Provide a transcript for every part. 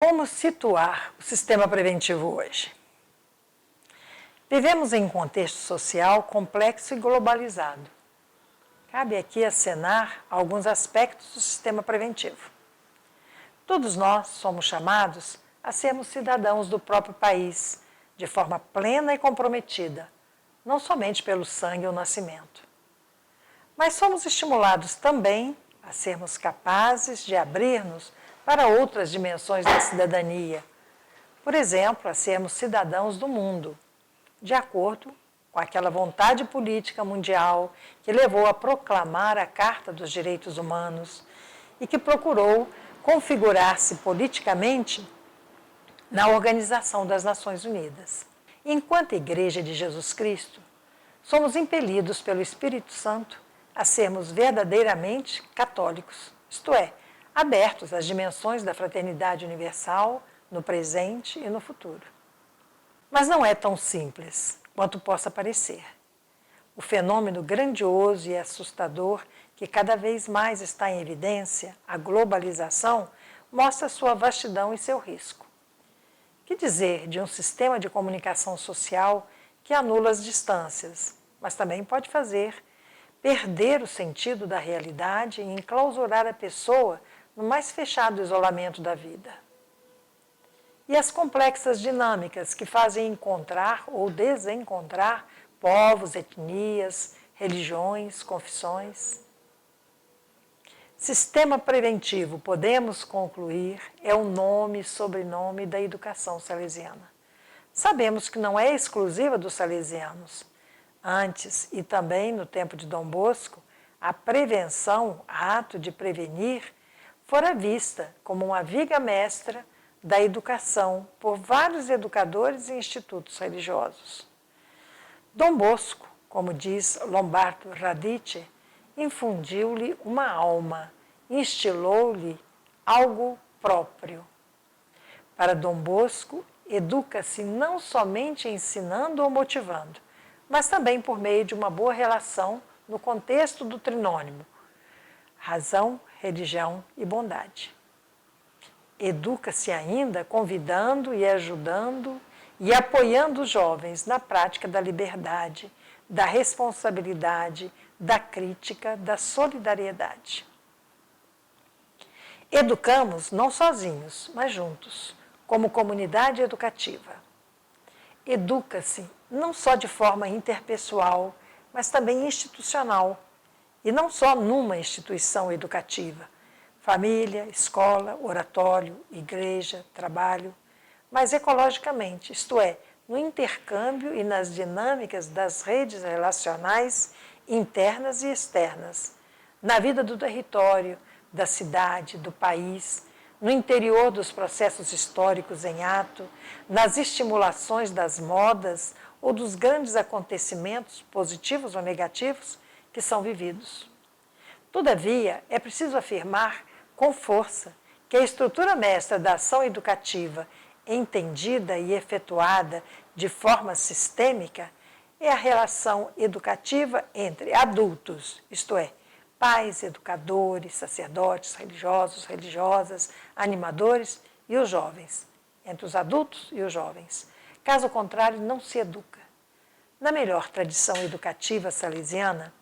Como situar o sistema preventivo hoje? Vivemos em um contexto social complexo e globalizado. Cabe aqui acenar alguns aspectos do sistema preventivo. Todos nós somos chamados a sermos cidadãos do próprio país, de forma plena e comprometida, não somente pelo sangue ou nascimento. Mas somos estimulados também a sermos capazes de abrir-nos para outras dimensões da cidadania. Por exemplo, a sermos cidadãos do mundo, de acordo com aquela vontade política mundial que levou a proclamar a Carta dos Direitos Humanos e que procurou configurar-se politicamente na Organização das Nações Unidas. Enquanto Igreja de Jesus Cristo, somos impelidos pelo Espírito Santo a sermos verdadeiramente católicos, isto é, abertos às dimensões da fraternidade universal no presente e no futuro. Mas não é tão simples quanto possa parecer. O fenômeno grandioso e assustador que cada vez mais está em evidência, a globalização, mostra sua vastidão e seu risco. Que dizer de um sistema de comunicação social que anula as distâncias, mas também pode fazer perder o sentido da realidade e enclausurar a pessoa no mais fechado isolamento da vida. E as complexas dinâmicas que fazem encontrar ou desencontrar povos, etnias, religiões, confissões. Sistema preventivo, podemos concluir, é o nome e sobrenome da educação salesiana. Sabemos que não é exclusiva dos salesianos. Antes, e também no tempo de Dom Bosco, a prevenção, ato de prevenir, fora vista como uma viga mestra da educação por vários educadores e institutos religiosos. Dom Bosco, como diz Lombardo Radice, infundiu-lhe uma alma, instilou-lhe algo próprio. Para Dom Bosco, educa-se não somente ensinando ou motivando, mas também por meio de uma boa relação no contexto do trinônimo, razão, religião e bondade. Educa-se ainda convidando e ajudando e apoiando os jovens na prática da liberdade, da responsabilidade, da crítica, da solidariedade. Educamos não sozinhos, mas juntos, como comunidade educativa. Educa-se não só de forma interpessoal, mas também institucional, e não só numa instituição educativa, família, escola, oratório, igreja, trabalho, mas ecologicamente, isto é, no intercâmbio e nas dinâmicas das redes relacionais internas e externas, na vida do território, da cidade, do país, no interior dos processos históricos em ato, nas estimulações das modas ou dos grandes acontecimentos, positivos ou negativos, que são vividos. Todavia, é preciso afirmar com força que a estrutura mestra da ação educativa, entendida e efetuada de forma sistêmica, é a relação educativa entre adultos, isto é, pais, educadores, sacerdotes, religiosos, religiosas, animadores e os jovens, entre os adultos e os jovens. Caso contrário, não se educa. Na melhor tradição educativa salesiana,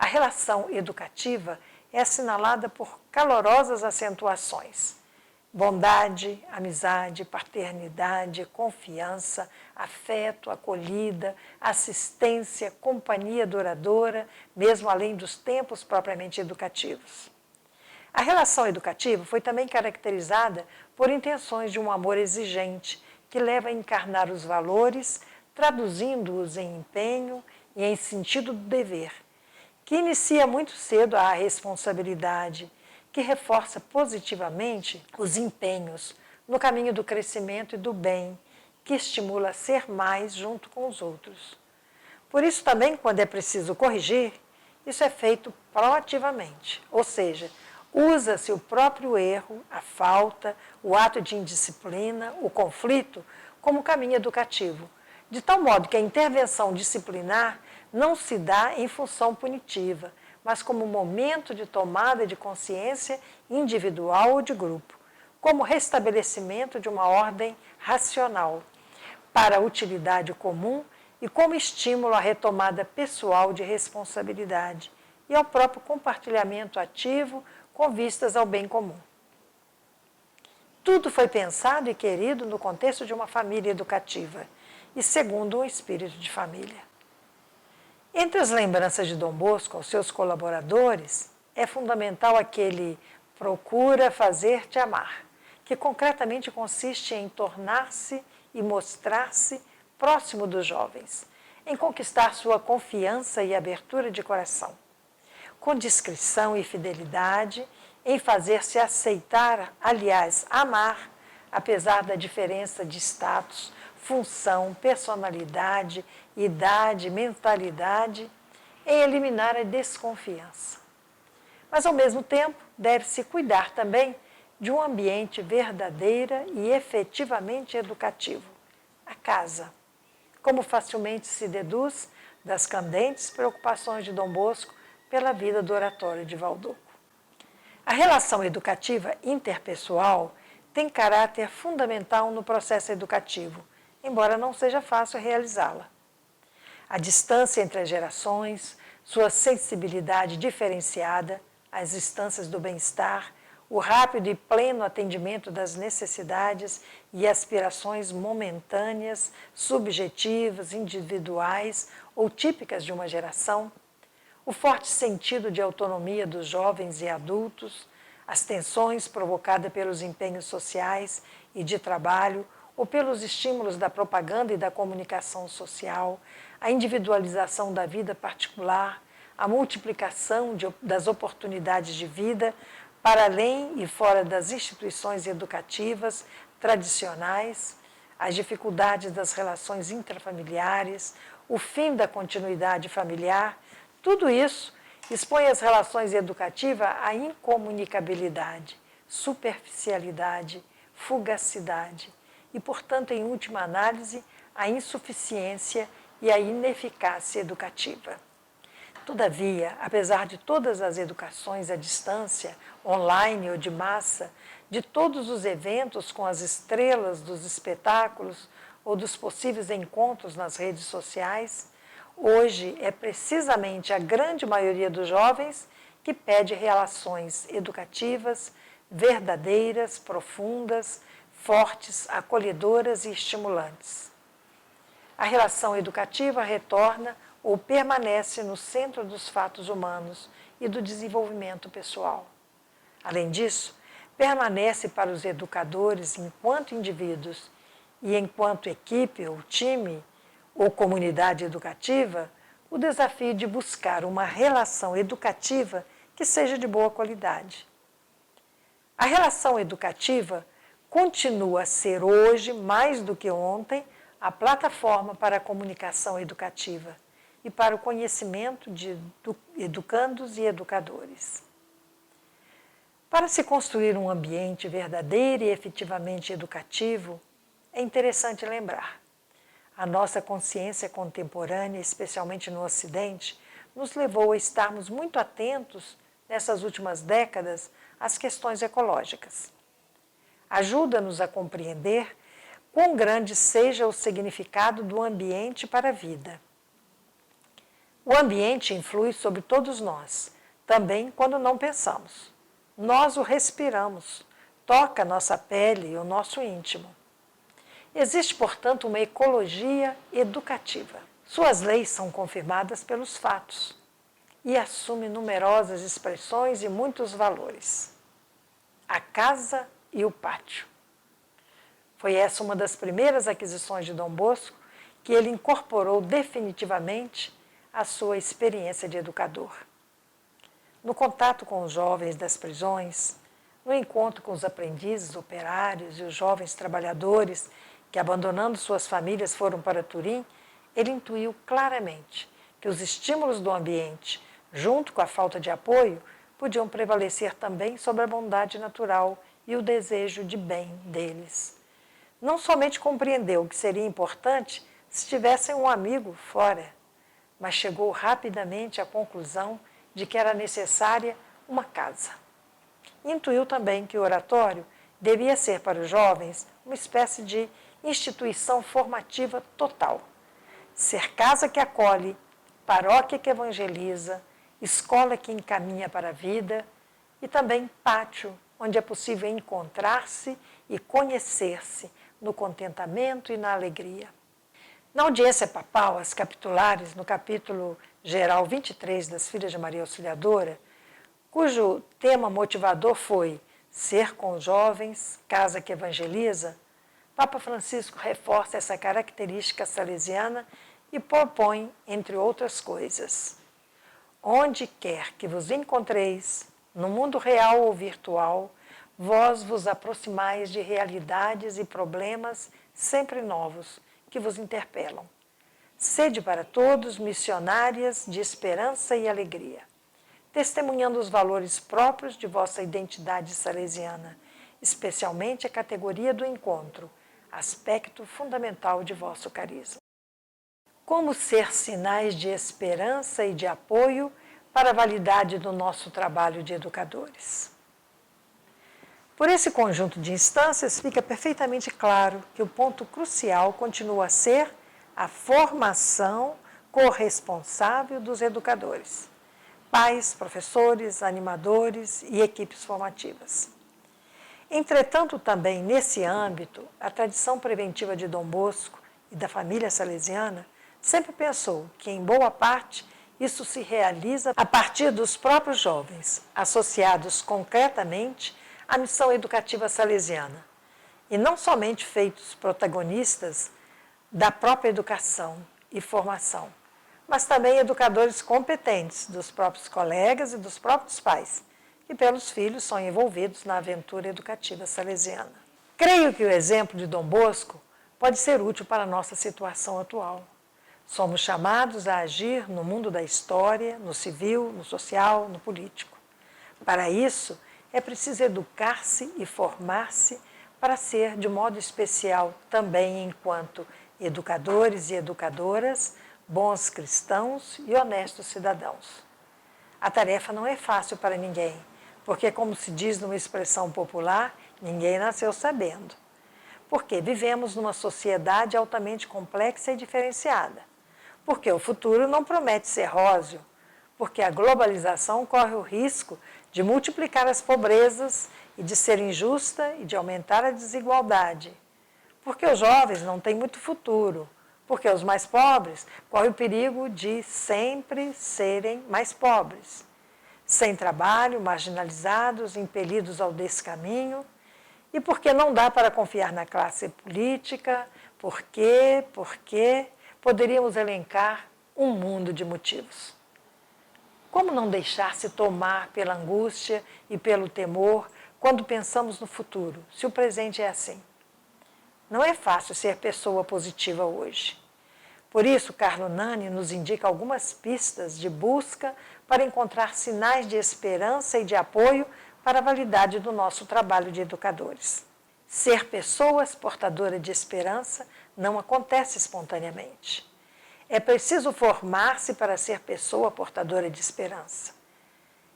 a relação educativa é assinalada por calorosas acentuações. Bondade, amizade, paternidade, confiança, afeto, acolhida, assistência, companhia duradoura, mesmo além dos tempos propriamente educativos. A relação educativa foi também caracterizada por intenções de um amor exigente, que leva a encarnar os valores, traduzindo-os em empenho e em sentido do dever, que inicia muito cedo a responsabilidade, que reforça positivamente os empenhos no caminho do crescimento e do bem, que estimula a ser mais junto com os outros. Por isso também, quando é preciso corrigir, isso é feito proativamente, ou seja, usa-se o próprio erro, a falta, o ato de indisciplina, o conflito, como caminho educativo, de tal modo que a intervenção disciplinar não se dá em função punitiva, mas como momento de tomada de consciência individual ou de grupo, como restabelecimento de uma ordem racional para a utilidade comum e como estímulo à retomada pessoal de responsabilidade e ao próprio compartilhamento ativo com vistas ao bem comum. Tudo foi pensado e querido no contexto de uma família educativa e segundo um espírito de família. Entre as lembranças de Dom Bosco aos seus colaboradores, é fundamental aquele procura fazer-te amar, que concretamente consiste em tornar-se e mostrar-se próximo dos jovens, em conquistar sua confiança e abertura de coração, com discrição e fidelidade, em fazer-se aceitar, aliás, amar, apesar da diferença de status, função, personalidade, idade, mentalidade, em eliminar a desconfiança. Mas, ao mesmo tempo, deve-se cuidar também de um ambiente verdadeira e efetivamente educativo, a casa, como facilmente se deduz das candentes preocupações de Dom Bosco pela vida do oratório de Valdoco. A relação educativa interpessoal tem caráter fundamental no processo educativo, embora não seja fácil realizá-la. A distância entre as gerações, sua sensibilidade diferenciada, as instâncias do bem-estar, o rápido e pleno atendimento das necessidades e aspirações momentâneas, subjetivas, individuais ou típicas de uma geração, o forte sentido de autonomia dos jovens e adultos, as tensões provocadas pelos empenhos sociais e de trabalho ou pelos estímulos da propaganda e da comunicação social, a individualização da vida particular, a multiplicação das oportunidades de vida para além e fora das instituições educativas tradicionais, as dificuldades das relações intrafamiliares, o fim da continuidade familiar, tudo isso expõe as relações educativas à incomunicabilidade, superficialidade, fugacidade e, portanto, em última análise, à insuficiência e à ineficácia educativa. Todavia, apesar de todas as educações à distância, online ou de massa, de todos os eventos com as estrelas dos espetáculos ou dos possíveis encontros nas redes sociais, hoje é precisamente a grande maioria dos jovens que pede relações educativas verdadeiras, profundas, fortes, acolhedoras e estimulantes. A relação educativa retorna ou permanece no centro dos fatos humanos e do desenvolvimento pessoal. Além disso, permanece para os educadores enquanto indivíduos e enquanto equipe ou time ou comunidade educativa o desafio de buscar uma relação educativa que seja de boa qualidade. A relação educativa continua a ser hoje, mais do que ontem, a plataforma para a comunicação educativa e para o conhecimento de educandos e educadores. Para se construir um ambiente verdadeiro e efetivamente educativo, é interessante lembrar: a nossa consciência contemporânea, especialmente no Ocidente, nos levou a estarmos muito atentos, nessas últimas décadas, às questões ecológicas. Ajuda-nos a compreender quão grande seja o significado do ambiente para a vida. O ambiente influi sobre todos nós, também quando não pensamos. Nós o respiramos, toca nossa pele e o nosso íntimo. Existe, portanto, uma ecologia educativa. Suas leis são confirmadas pelos fatos e assume numerosas expressões e muitos valores. A casa e o pátio. Foi essa uma das primeiras aquisições de Dom Bosco que ele incorporou definitivamente à sua experiência de educador. No contato com os jovens das prisões, no encontro com os aprendizes, operários e os jovens trabalhadores que, abandonando suas famílias, foram para Turim, ele intuiu claramente que os estímulos do ambiente, junto com a falta de apoio, podiam prevalecer também sobre a bondade natural e o desejo de bem deles. Não somente compreendeu que seria importante se tivessem um amigo fora, mas chegou rapidamente à conclusão de que era necessária uma casa. Intuiu também que o oratório devia ser para os jovens uma espécie de instituição formativa total. Ser casa que acolhe, paróquia que evangeliza, escola que encaminha para a vida e também pátio, onde é possível encontrar-se e conhecer-se no contentamento e na alegria. Na audiência papal, as capitulares, no capítulo geral 23 das Filhas de Maria Auxiliadora, cujo tema motivador foi ser com os jovens, casa que evangeliza, Papa Francisco reforça essa característica salesiana e propõe, entre outras coisas, onde quer que vos encontreis, no mundo real ou virtual, vós vos aproximais de realidades e problemas sempre novos que vos interpelam. Sede para todos missionárias de esperança e alegria, testemunhando os valores próprios de vossa identidade salesiana, especialmente a categoria do encontro, aspecto fundamental de vosso carisma. Como ser sinais de esperança e de apoio para a validade do nosso trabalho de educadores. Por esse conjunto de instâncias, fica perfeitamente claro que o ponto crucial continua a ser a formação corresponsável dos educadores, pais, professores, animadores e equipes formativas. Entretanto, também nesse âmbito, a tradição preventiva de Dom Bosco e da família salesiana sempre pensou que, em boa parte, isso se realiza a partir dos próprios jovens, associados concretamente à missão educativa salesiana, e não somente feitos protagonistas da própria educação e formação, mas também educadores competentes dos próprios colegas e dos próprios pais, que pelos filhos são envolvidos na aventura educativa salesiana. Creio que o exemplo de Dom Bosco pode ser útil para a nossa situação atual. Somos chamados a agir no mundo da história, no civil, no social, no político. Para isso, é preciso educar-se e formar-se para ser, de modo especial, também enquanto educadores e educadoras, bons cristãos e honestos cidadãos. A tarefa não é fácil para ninguém, porque, como se diz numa expressão popular, ninguém nasceu sabendo. Porque vivemos numa sociedade altamente complexa e diferenciada. Porque o futuro não promete ser róseo, porque a globalização corre o risco de multiplicar as pobrezas e de ser injusta e de aumentar a desigualdade. Porque os jovens não têm muito futuro, porque os mais pobres correm o perigo de sempre serem mais pobres, sem trabalho, marginalizados, impelidos ao descaminho, e porque não dá para confiar na classe política, porque poderíamos elencar um mundo de motivos. Como não deixar-se tomar pela angústia e pelo temor quando pensamos no futuro, se o presente é assim? Não é fácil ser pessoa positiva hoje. Por isso, Carlo Nani nos indica algumas pistas de busca para encontrar sinais de esperança e de apoio para a validade do nosso trabalho de educadores. Ser pessoas portadoras de esperança não acontece espontaneamente. É preciso formar-se para ser pessoa portadora de esperança.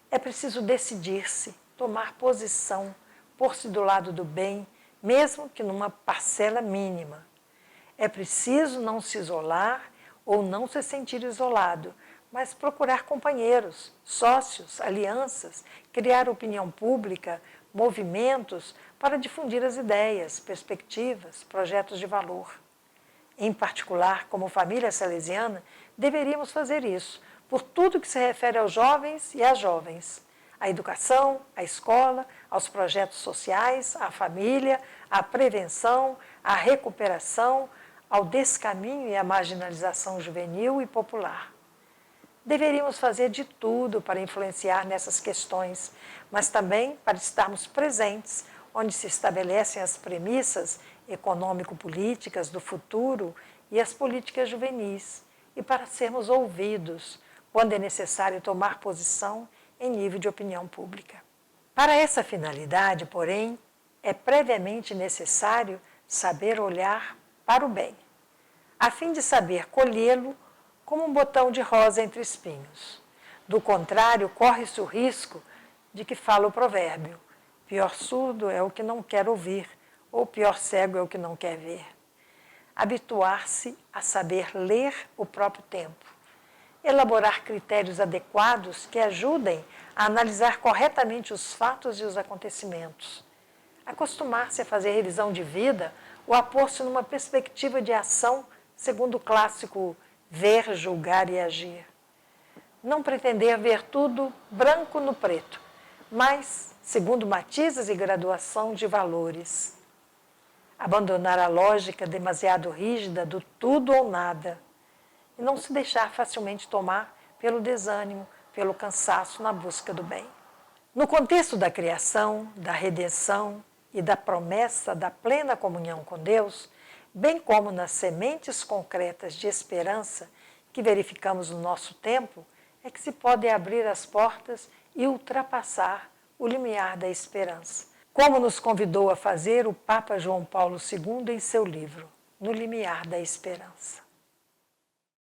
É preciso decidir-se, tomar posição, pôr-se do lado do bem, mesmo que numa parcela mínima. É preciso não se isolar ou não se sentir isolado, mas procurar companheiros, sócios, alianças, criar opinião pública, movimentos para difundir as ideias, perspectivas, projetos de valor. Em particular, como família salesiana, deveríamos fazer isso, por tudo que se refere aos jovens e às jovens. À educação, à escola, aos projetos sociais, à família, à prevenção, à recuperação, ao descaminho e à marginalização juvenil e popular. Deveríamos fazer de tudo para influenciar nessas questões, mas também para estarmos presentes onde se estabelecem as premissas econômico-políticas do futuro e as políticas juvenis, e para sermos ouvidos quando é necessário tomar posição em nível de opinião pública. Para essa finalidade, porém, é previamente necessário saber olhar para o bem, a fim de saber colhê-lo como um botão de rosa entre espinhos. Do contrário, corre-se o risco de que fala o provérbio: Pior surdo é o que não quer ouvir, ou pior cego é o que não quer ver. Habituar-se a saber ler o próprio tempo. Elaborar critérios adequados que ajudem a analisar corretamente os fatos e os acontecimentos. Acostumar-se a fazer revisão de vida ou a pôr-se numa perspectiva de ação segundo o clássico ver, julgar e agir. Não pretender ver tudo branco no preto, mas segundo matizes e graduação de valores. Abandonar a lógica demasiado rígida do tudo ou nada e não se deixar facilmente tomar pelo desânimo, pelo cansaço na busca do bem. No contexto da criação, da redenção e da promessa da plena comunhão com Deus, bem como nas sementes concretas de esperança que verificamos no nosso tempo, é que se podem abrir as portas e ultrapassar o limiar da esperança, como nos convidou a fazer o Papa João Paulo II em seu livro, No Limiar da Esperança.